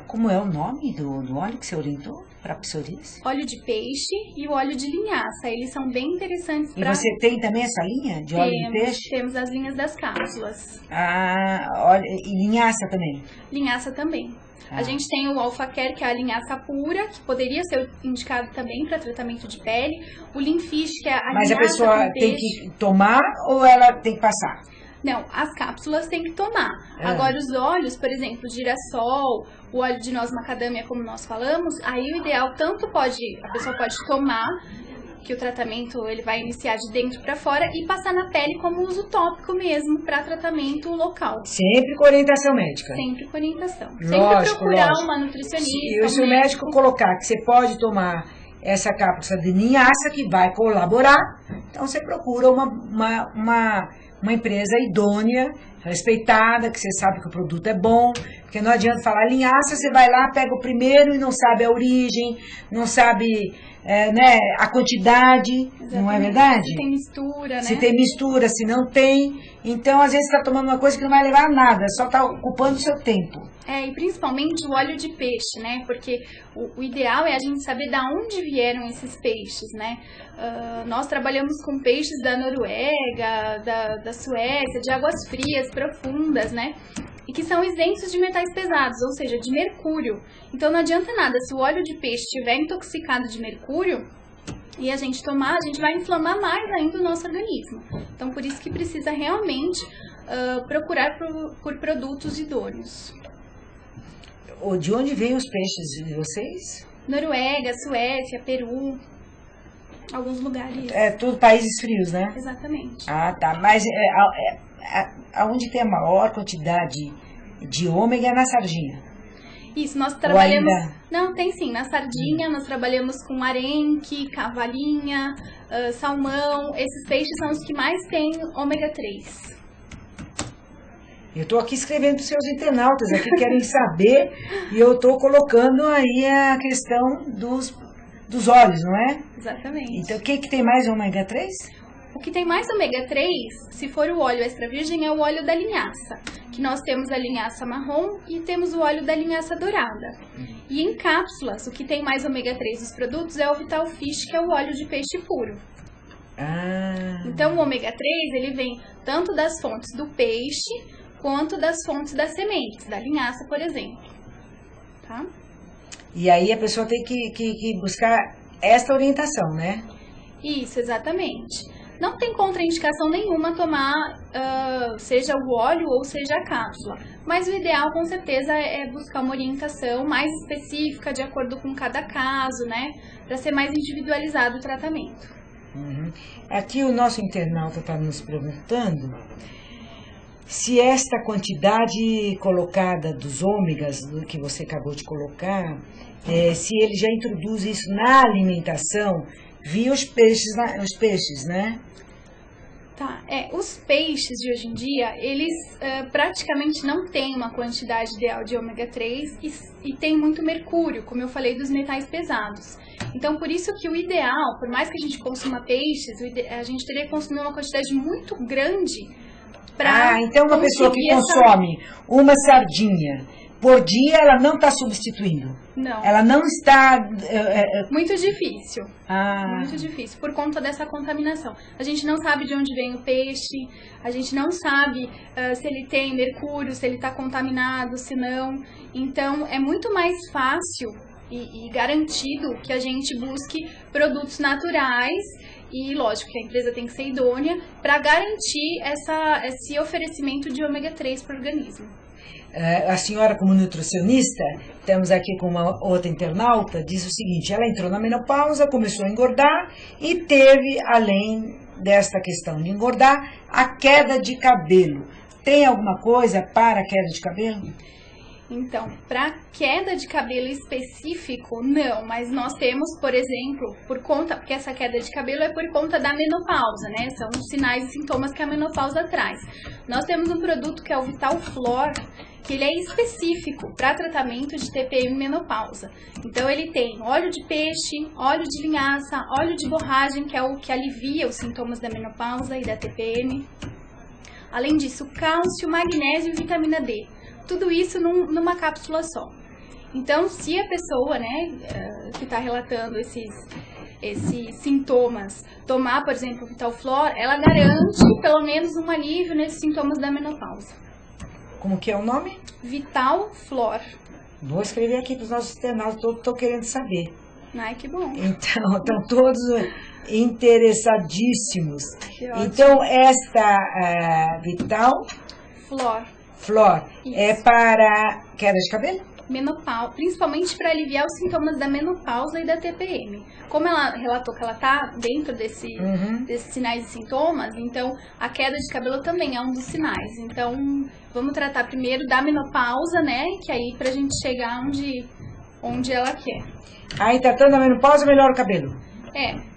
Como é o nome do óleo que você orientou para psoríase? Óleo de peixe e o óleo de linhaça, eles são bem interessantes para... E você tem também essa linha de óleo de peixe? Temos as linhas das cápsulas. E linhaça também? Linhaça também. A gente tem o Alphacare, que é a linhaça pura, que poderia ser indicado também para tratamento de pele. O Linfish, que é a linhaça. Mas a pessoa tem que tomar ou ela tem que passar? Não, as cápsulas tem que tomar. Agora, os óleos, por exemplo, girassol, o óleo de noz macadâmia, como nós falamos, aí o ideal a pessoa pode tomar, que o tratamento ele vai iniciar de dentro para fora e passar na pele como uso tópico mesmo para tratamento local. Sempre com orientação médica? Sempre com orientação. Lógico, sempre procurar lógico. Uma nutricionista. E se o médico colocar que você pode tomar essa cápsula de linhaça que vai colaborar, então você procura uma empresa idônea, respeitada, que você sabe que o produto é bom, porque não adianta falar linhaça, você vai lá, pega o primeiro e não sabe a origem, não sabe a quantidade. Exatamente. Não é verdade? Se tem mistura, né? Se tem mistura, se não tem. Então, às vezes, você está tomando uma coisa que não vai levar a nada, só está ocupando o seu tempo. E principalmente o óleo de peixe, né? Porque o ideal é a gente saber de onde vieram esses peixes, né? Nós trabalhamos com peixes da Noruega, da Suécia, de águas frias, profundas, né? E que são isentos de metais pesados, ou seja, de mercúrio. Então não adianta nada, se o óleo de peixe estiver intoxicado de mercúrio e a gente tomar, a gente vai inflamar mais ainda o nosso organismo. Então por isso que precisa realmente procurar por produtos idôneos. De onde vêm os peixes de vocês? Noruega, Suécia, Peru, alguns lugares. Tudo países frios, né? Exatamente. Tá. Mas aonde tem a maior quantidade de ômega é na sardinha? Isso, nós trabalhamos... Ainda... Não, tem sim. Na sardinha, nós trabalhamos com arenque, cavalinha, salmão. Esses peixes são os que mais têm ômega 3. Eu estou aqui escrevendo para os seus internautas, aqui querem saber, e eu estou colocando aí a questão dos óleos, não é? Exatamente. Então, o que tem mais ômega 3? O que tem mais ômega 3, se for o óleo extra virgem, é o óleo da linhaça. Que nós temos a linhaça marrom e temos o óleo da linhaça dourada. E em cápsulas, o que tem mais ômega 3 dos produtos é o Vital Fish, que é o óleo de peixe puro. Então, o ômega 3, ele vem tanto das fontes do peixe, quanto das fontes das sementes, da linhaça, por exemplo. Tá? E aí a pessoa tem que buscar esta orientação, né? Isso, exatamente. Não tem contraindicação nenhuma tomar, seja o óleo ou seja a cápsula. Mas o ideal, com certeza, é buscar uma orientação mais específica, de acordo com cada caso, né? Para ser mais individualizado o tratamento. Aqui o nosso internauta está nos perguntando... se esta quantidade colocada dos ômegas, do que você acabou de colocar, se ele já introduz isso na alimentação via os peixes, né? Tá, os peixes de hoje em dia, eles praticamente não têm uma quantidade ideal de ômega 3 e tem muito mercúrio, como eu falei, dos metais pesados. Então, por isso que o ideal, por mais que a gente consuma peixes, a gente teria que consumir uma quantidade muito grande para então uma pessoa que consome uma sardinha por dia, ela não está substituindo? Não. Ela não está... Muito difícil. Ah. Muito difícil, por conta dessa contaminação. A gente não sabe de onde vem o peixe, a gente não sabe se ele tem mercúrio, se ele está contaminado, se não. Então, é muito mais fácil e garantido que a gente busque produtos naturais e, lógico, que a empresa tem que ser idônea para garantir esse oferecimento de ômega 3 para o organismo. A senhora, como nutricionista, estamos aqui com uma outra internauta, diz o seguinte: ela entrou na menopausa, começou a engordar e teve, além desta questão de engordar, a queda de cabelo. Tem alguma coisa para a queda de cabelo? Então, para queda de cabelo específico, não, mas nós temos, por exemplo, porque essa queda de cabelo é por conta da menopausa, né? São os sinais e sintomas que a menopausa traz. Nós temos um produto que é o Vital Flor, que ele é específico para tratamento de TPM e menopausa. Então, ele tem óleo de peixe, óleo de linhaça, óleo de borragem, que é o que alivia os sintomas da menopausa e da TPM. Além disso, cálcio, magnésio e vitamina D. Tudo isso numa cápsula só. Então, se a pessoa, né, que está relatando esses sintomas, tomar, por exemplo, o Vital Flor, ela garante pelo menos um alívio nesses sintomas da menopausa. Como que é o nome? Vital Flor. Vou escrever aqui para os nossos internautas, estou querendo saber. Ai, que bom. Então, estão todos interessadíssimos. Então, esta Vital Flor é para queda de cabelo? Menopausa, principalmente para aliviar os sintomas da menopausa e da TPM. Como ela relatou que ela está dentro desses sinais e sintomas, então a queda de cabelo também é um dos sinais. Então, vamos tratar primeiro da menopausa, né? Que aí pra gente chegar onde ela quer. Aí, tratando a menopausa, melhora o cabelo?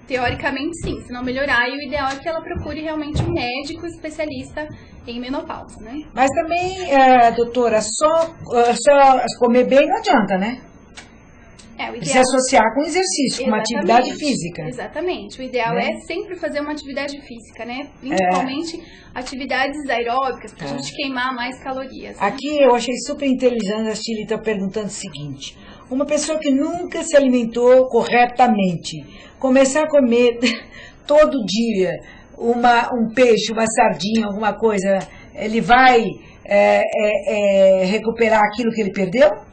Teoricamente sim, se não melhorar, e o ideal é que ela procure realmente um médico especialista em menopausa, né? Mas também, doutora, só comer bem não adianta, né? O ideal... Precisa associar com exercício, com uma atividade física. Exatamente, o ideal é sempre fazer uma atividade física, né? Principalmente atividades aeróbicas, pra gente queimar mais calorias. Né? Aqui eu achei super inteligente, a Chile está perguntando o seguinte: uma pessoa que nunca se alimentou corretamente, começar a comer todo dia um peixe, uma sardinha, alguma coisa, ele vai recuperar aquilo que ele perdeu?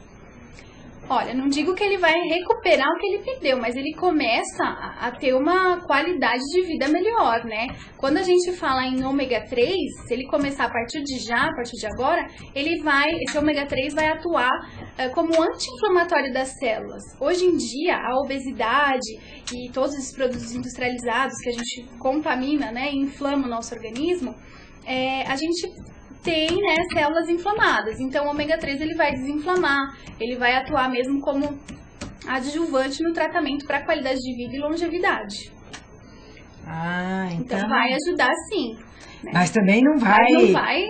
Olha, não digo que ele vai recuperar o que ele perdeu, mas ele começa a ter uma qualidade de vida melhor, né? Quando a gente fala em ômega 3, se ele começar a partir de agora, esse ômega 3 vai atuar como anti-inflamatório das células. Hoje em dia, a obesidade e todos esses produtos industrializados que a gente contamina, né, e inflama o nosso organismo, a gente tem, né, células inflamadas. Então, o ômega 3 ele vai desinflamar, ele vai atuar mesmo como adjuvante no tratamento para qualidade de vida e longevidade. Então vai ajudar sim. Né? Mas também não vai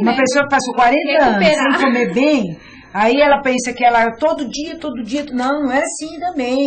uma pessoa que passou 40 anos sem comer bem, aí ela pensa que ela todo dia, não é assim também.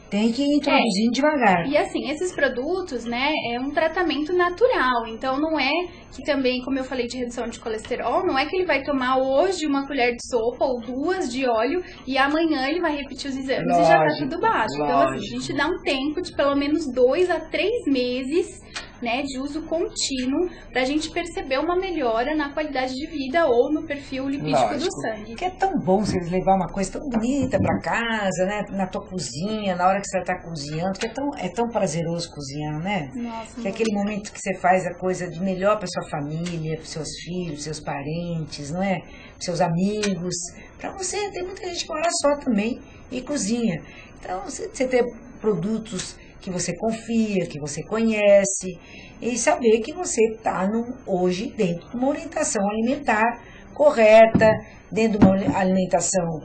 Tem que ir introduzindo devagar. E assim, esses produtos, né, é um tratamento natural. Então, não é que também, como eu falei de redução de colesterol, não é que ele vai tomar hoje uma colher de sopa ou 2 de óleo e amanhã ele vai repetir os exames e já tá tudo baixo. Então, assim, a gente dá um tempo de pelo menos 2 a 3 meses, né, de uso contínuo pra gente perceber uma melhora na qualidade de vida ou no perfil lipídico do sangue. Porque é tão bom você levar uma coisa tão bonita pra casa, né, na tua cozinha, na hora que você está cozinhando, que é tão prazeroso cozinhar, né? Nossa, que é aquele momento que você faz a coisa de melhor para sua família, para seus filhos, seus parentes, não é? Para seus amigos, para você. Tem muita gente que mora só também e cozinha. Então, você ter produtos que você confia, que você conhece, e saber que você está hoje dentro de uma orientação alimentar correta, dentro de uma alimentação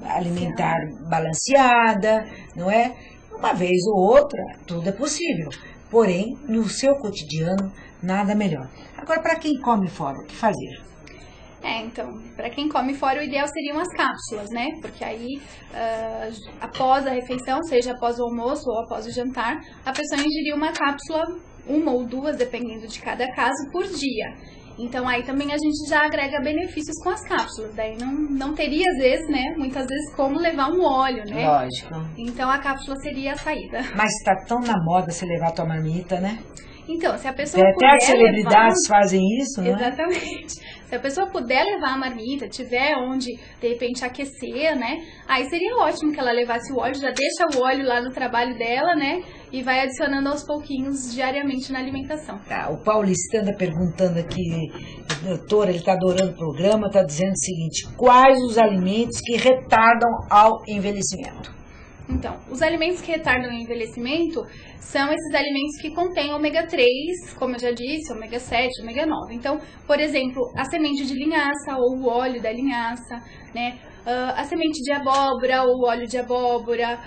alimentar balanceada, não é? Uma vez ou outra, tudo é possível. Porém, no seu cotidiano, nada melhor. Agora, para quem come fora, o que fazer? Então, para quem come fora, o ideal seriam as cápsulas, né? Porque aí, após a refeição, seja após o almoço ou após o jantar, a pessoa ingeriria uma cápsula, uma ou duas, dependendo de cada caso, por dia. Então, aí também a gente já agrega benefícios com as cápsulas. Daí não teria, às vezes, né? Muitas vezes, como levar um óleo, né? Lógico. Então, a cápsula seria a saída. Mas tá tão na moda você levar a tua marmita, né? Então, se a pessoa Até puder as celebridades levar, fazem isso, né? Exatamente. Se a pessoa puder levar a marmita, tiver onde, de repente, aquecer, né? Aí seria ótimo que ela levasse o óleo, já deixa o óleo lá no trabalho dela, né? E vai adicionando aos pouquinhos diariamente na alimentação. Tá, o Paulistano está perguntando aqui, doutora, ele está adorando o programa, está dizendo o seguinte: quais os alimentos que retardam ao envelhecimento? Então, os alimentos que retardam o envelhecimento são esses alimentos que contêm ômega 3, como eu já disse, ômega 7, ômega 9. Então, por exemplo, a semente de linhaça ou o óleo da linhaça, né? A semente de abóbora ou o óleo de abóbora,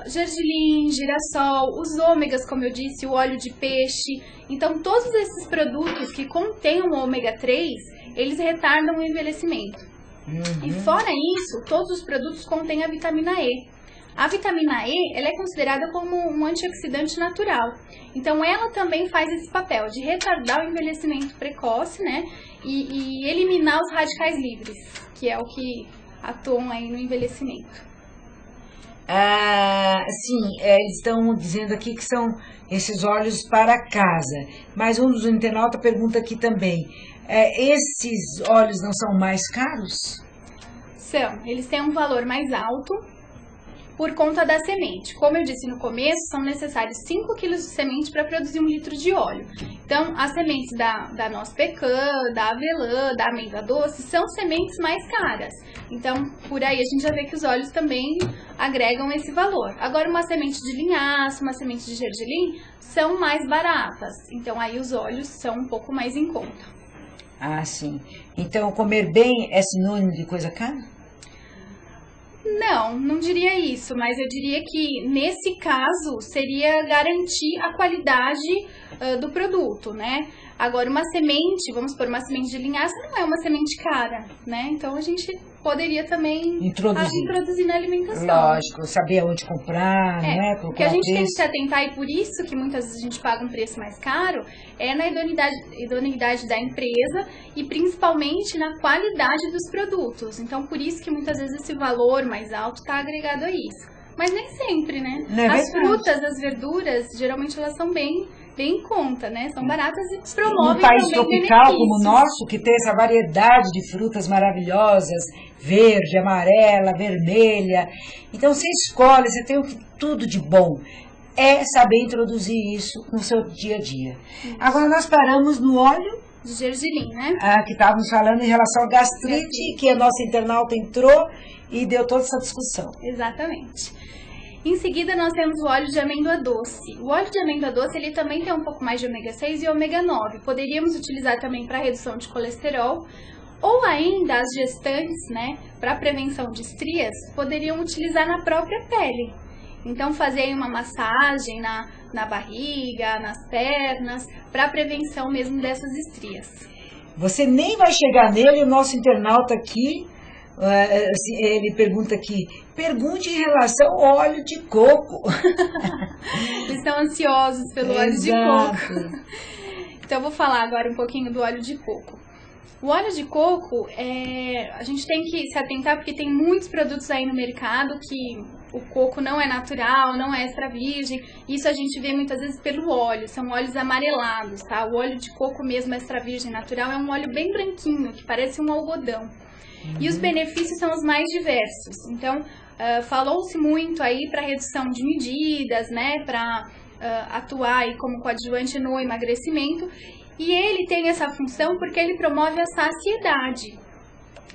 gergelim, girassol, os ômegas, como eu disse, o óleo de peixe. Então, todos esses produtos que contêm o ômega 3, eles retardam o envelhecimento. E fora isso, todos os produtos contêm a vitamina E. A vitamina E, ela é considerada como um antioxidante natural. Então, ela também faz esse papel de retardar o envelhecimento precoce, né? E eliminar os radicais livres, que é o que atuam aí no envelhecimento. Sim, eles estão dizendo aqui que são esses óleos para casa. Mas um dos internautas pergunta aqui também, esses óleos não são mais caros? São, eles têm um valor mais alto por conta da semente. Como eu disse no começo, são necessários 5 kg de semente para produzir 1 litro de óleo. Então, as sementes da noz pecan, da avelã, da amêndoa doce, são sementes mais caras. Então, por aí a gente já vê que os óleos também agregam esse valor. Agora, uma semente de linhaça, uma semente de gergelim, são mais baratas. Então, aí os óleos são um pouco mais em conta. Ah, sim. Então, comer bem é sinônimo de coisa cara? Não diria isso, mas eu diria que nesse caso seria garantir a qualidade do produto, né? Agora, uma semente, vamos supor, uma semente de linhaça não é uma semente cara, né? Então, a gente poderia também introduzir na alimentação. Lógico, saber onde comprar, né? Porque a gente tem que se atentar, e por isso que muitas vezes a gente paga um preço mais caro, é na idoneidade da empresa e principalmente na qualidade dos produtos. Então, por isso que muitas vezes esse valor mais alto está agregado a isso. Mas nem sempre, né? As frutas, as verduras, geralmente elas são bem em conta, né? São baratas e promovem um país também tropical benefícios. como o nosso, que tem essa variedade de frutas maravilhosas, verde, amarela, vermelha. Então você escolhe, você tem tudo de bom. É saber introduzir isso no seu dia a dia. Agora nós paramos no óleo de gergelim, né? Que estávamos falando em relação à gastrite, que a nossa internauta entrou e deu toda essa discussão. Exatamente. Em seguida, nós temos o óleo de amêndoa doce. O óleo de amêndoa doce, ele também tem um pouco mais de ômega 6 e ômega 9. Poderíamos utilizar também para redução de colesterol, ou ainda as gestantes, né, para prevenção de estrias, poderiam utilizar na própria pele. Então, fazer aí uma massagem na barriga, nas pernas, para prevenção mesmo dessas estrias. Você nem vai chegar nele, o nosso internauta aqui, ele pergunta aqui, pergunte em relação ao óleo de coco. Eles estão ansiosos pelo óleo de coco. Então, eu vou falar agora um pouquinho do óleo de coco. O óleo de coco, a gente tem que se atentar porque tem muitos produtos aí no mercado que o coco não é natural, não é extra virgem. Isso a gente vê muitas vezes pelo óleo, são óleos amarelados, tá? O óleo de coco mesmo extra virgem natural é um óleo bem branquinho, que parece um algodão. E os benefícios são os mais diversos. Então, falou-se muito aí para redução de medidas, né? Para atuar aí como coadjuvante no emagrecimento. E ele tem essa função porque ele promove a saciedade.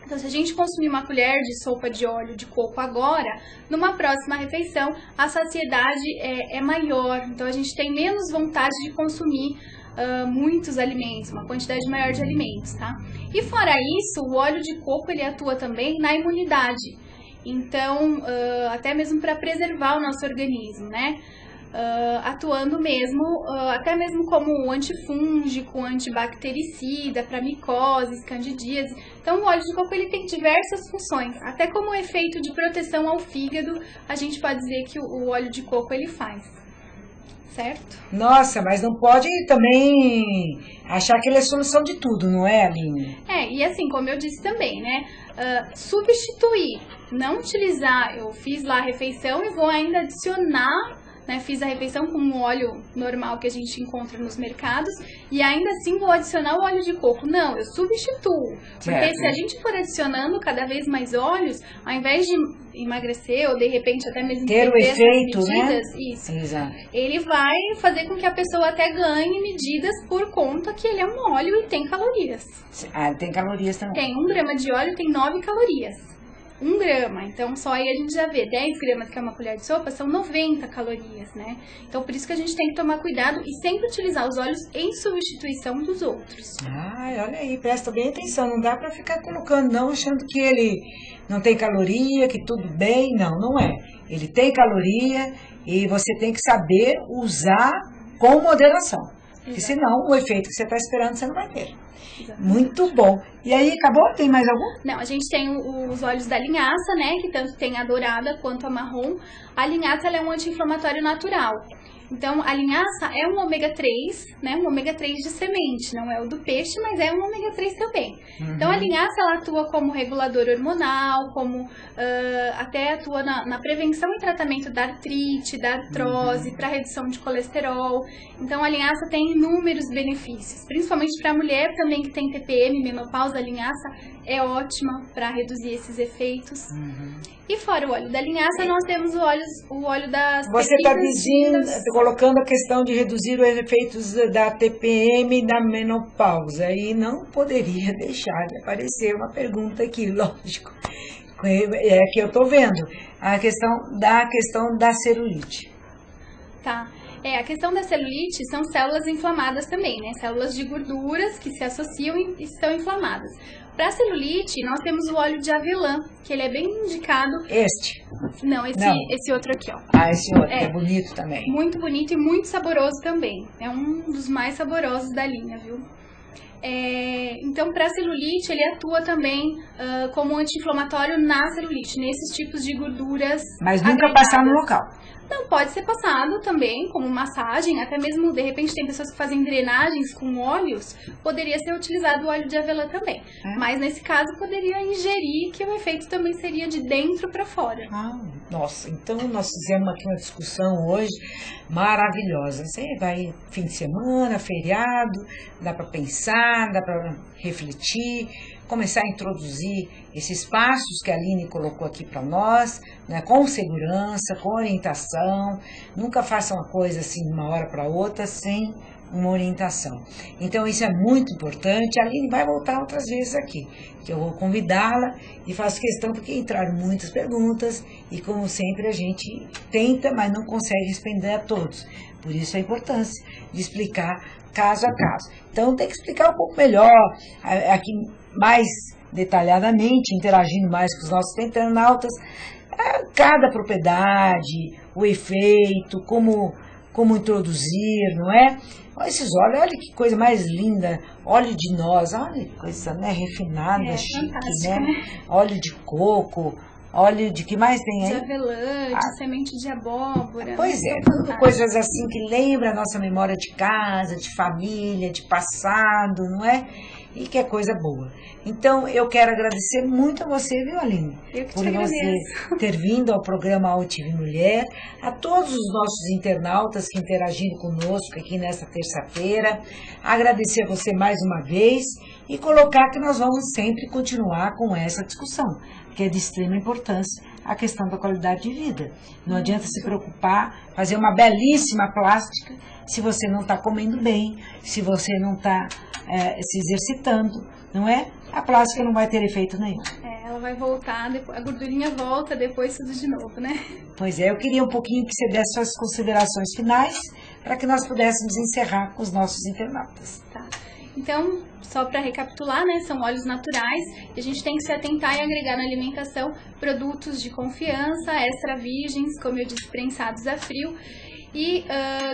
Então, se a gente consumir uma colher de sopa de óleo de coco agora, numa próxima refeição, a saciedade é maior. Então, a gente tem menos vontade de consumir muitos alimentos, uma quantidade maior de alimentos, tá? E fora isso, o óleo de coco, ele atua também na imunidade. Então, até mesmo para preservar o nosso organismo, né? Atuando mesmo, até mesmo como antifúngico, antibactericida, para micoses, candidíase. Então, o óleo de coco ele tem diversas funções, até como efeito de proteção ao fígado, a gente pode dizer que o óleo de coco ele faz, certo? Nossa, mas não pode também achar que ele é solução de tudo, não é, Aline? E assim, como eu disse também, né? Substituir, não utilizar, eu fiz lá a refeição e vou ainda adicionar, né, fiz a refeição com um óleo normal que a gente encontra nos mercados e ainda assim vou adicionar o óleo de coco. Não, eu substituo. Porque se a gente for adicionando cada vez mais óleos, ao invés de emagrecer ou de repente até mesmo ter o efeito, medidas, né? Isso. Exato. Ele vai fazer com que a pessoa até ganhe medidas por conta que ele é um óleo e tem calorias. Tem calorias também. Tem 1 grama de óleo, tem 9 calorias. 1 grama, então só aí a gente já vê 10 gramas, que é uma colher de sopa, são 90 calorias, né? Então por isso que a gente tem que tomar cuidado e sempre utilizar os óleos em substituição dos outros. Olha aí, presta bem atenção, não dá pra ficar colocando não, achando que ele não tem caloria, que tudo bem, não é. Ele tem caloria e você tem que saber usar com moderação, porque senão o efeito que você está esperando você não vai ter. Exatamente. Muito bom. E aí, acabou? Tem mais algum? Não, a gente tem os óleos da linhaça, né? Que tanto tem a dourada quanto a marrom. A linhaça ela é um anti-inflamatório natural. Então, a linhaça é um ômega 3, né? Um ômega 3 de semente, não é o do peixe, mas é um ômega 3 também. Então, a linhaça, ela atua como regulador hormonal, como até atua na prevenção e tratamento da artrite, da artrose, para redução de colesterol. Então, a linhaça tem inúmeros benefícios, principalmente para a mulher também que tem TPM, menopausa, a linhaça é ótima para reduzir esses efeitos. E fora o óleo da linhaça, nós temos o óleo das Você está dizendo, colocando a questão de reduzir os efeitos da TPM e da menopausa. E não poderia deixar de aparecer uma pergunta aqui, lógico. É que eu estou vendo. A questão da celulite. Tá. A questão da celulite são células inflamadas também, né? Células de gorduras que se associam e estão inflamadas. Para celulite, nós temos o óleo de avelã, que ele é bem indicado. Não, esse outro aqui, ó. Esse outro, que é bonito também. Muito bonito e muito saboroso também. É um dos mais saborosos da linha, viu? Então, para celulite, ele atua também como anti-inflamatório na celulite, nesses tipos de gorduras. Mas nunca passar no local. Não, pode ser passado também como massagem, até mesmo, de repente, tem pessoas que fazem drenagens com óleos, poderia ser utilizado o óleo de avelã também. Mas, nesse caso, poderia ingerir, que o efeito também seria de dentro para fora. Nossa, então nós fizemos aqui uma discussão hoje maravilhosa. Você vai fim de semana, feriado, dá para pensar, dá para refletir, começar a introduzir esses passos que a Aline colocou aqui para nós, né, com segurança, com orientação. Nunca faça uma coisa assim de uma hora para outra sem uma orientação. Então isso é muito importante. A Aline vai voltar outras vezes aqui, que eu vou convidá-la e faço questão porque entraram muitas perguntas e como sempre a gente tenta, mas não consegue responder a todos. Por isso a importância de explicar caso a caso. Então tem que explicar um pouco melhor, aqui mais detalhadamente, interagindo mais com os nossos internautas, cada propriedade, o efeito, como introduzir, não é? Olha esses óleos, olha que coisa mais linda, óleo de noz, olha que coisa, né, refinada, chique, né? Óleo de coco, óleo de que mais tem aí? De avelã, de semente de abóbora. Pois é, tudo coisas assim que lembram a nossa memória de casa, de família, de passado, não é? E que é coisa boa. Então, eu quero agradecer muito a você, viu, Aline? Eu que por te você agradeço. ter vindo ao programa AuTV Mulher, a todos os nossos internautas que interagiram conosco aqui nesta terça-feira. Agradecer a você mais uma vez e colocar que nós vamos sempre continuar com essa discussão, que é de extrema importância a questão da qualidade de vida. Não adianta se preocupar, fazer uma belíssima plástica se você não está comendo bem, se você não está se exercitando, não é? a plástica não vai ter efeito nenhum. Ela vai voltar, a gordurinha volta, depois tudo de novo, né? Pois é, eu queria um pouquinho que você desse suas considerações finais para que nós pudéssemos encerrar com os nossos internautas. Tá. Então, só para recapitular, né, são óleos naturais e a gente tem que se atentar e agregar na alimentação produtos de confiança, extra virgens, como eu disse, prensados a frio, e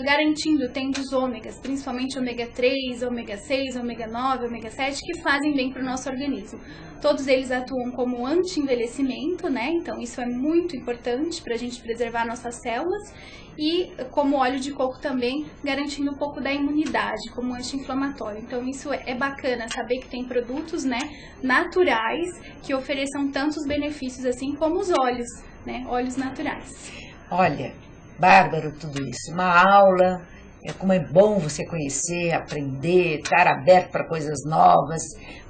garantindo, tendo os ômegas, principalmente ômega 3, ômega 6, ômega 9, ômega 7, que fazem bem para o nosso organismo. Todos eles atuam como anti-envelhecimento, né? Então isso é muito importante para a gente preservar nossas células. E como óleo de coco também, garantindo um pouco da imunidade, como anti-inflamatório. Então isso é bacana, saber que tem produtos, né, naturais, que ofereçam tantos benefícios assim como os óleos, né? Óleos naturais. Olha, bárbaro tudo isso, uma aula, como é bom você conhecer, aprender, estar aberto para coisas novas,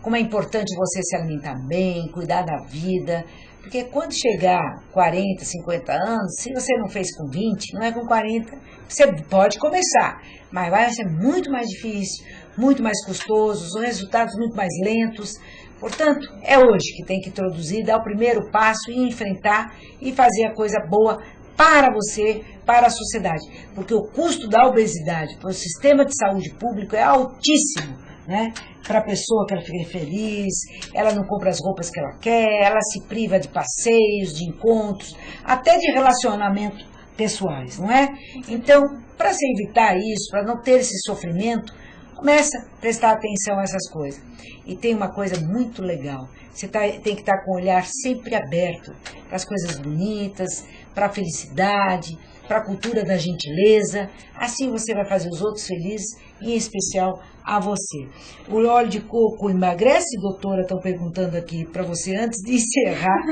como é importante você se alimentar bem, cuidar da vida, porque quando chegar 40, 50 anos, se você não fez com 20, não é com 40, você pode começar, mas vai ser muito mais difícil, muito mais custoso, os resultados muito mais lentos. Portanto, é hoje que tem que introduzir, dar o primeiro passo e enfrentar e fazer a coisa boa para você, para a sociedade, porque o custo da obesidade para o sistema de saúde público é altíssimo, né? Para a pessoa que ela fica infeliz, ela não compra as roupas que ela quer, ela se priva de passeios, de encontros, até de relacionamento pessoais, não é? Então, para se evitar isso, para não ter esse sofrimento, começa a prestar atenção a essas coisas. E tem uma coisa muito legal, você tem que estar com o olhar sempre aberto para as coisas bonitas, para a felicidade, para a cultura da gentileza. Assim você vai fazer os outros felizes, em especial a você. O óleo de coco emagrece, doutora? Estão perguntando aqui para você antes de encerrar.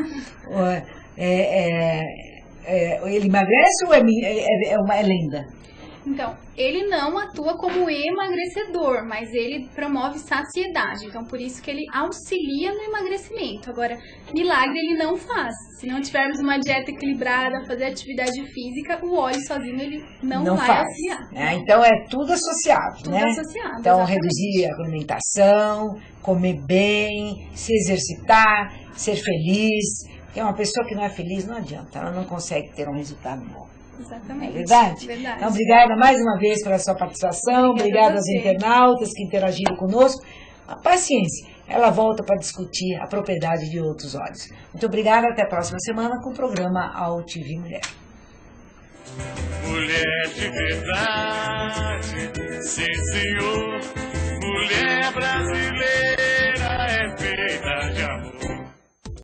Ele emagrece ou é lenda? Então, ele não atua como emagrecedor, mas ele promove saciedade. Então, por isso que ele auxilia no emagrecimento. Agora, milagre ele não faz. Se não tivermos uma dieta equilibrada, fazer atividade física, o óleo sozinho ele não vai auxiliar. Então, é tudo associado, tudo né? Associado, então, exatamente. Reduzir a alimentação, comer bem, se exercitar, ser feliz. Porque uma pessoa que não é feliz não adianta, ela não consegue ter um resultado bom. Exatamente. É verdade? Verdade. Então, obrigada mais uma vez pela sua participação, obrigada aos internautas que interagiram conosco. A paciência, ela volta para discutir a propriedade de outros óleos. Muito obrigada, até a próxima semana com o programa Ao TV Mulher. Mulher de verdade, sim senhor, mulher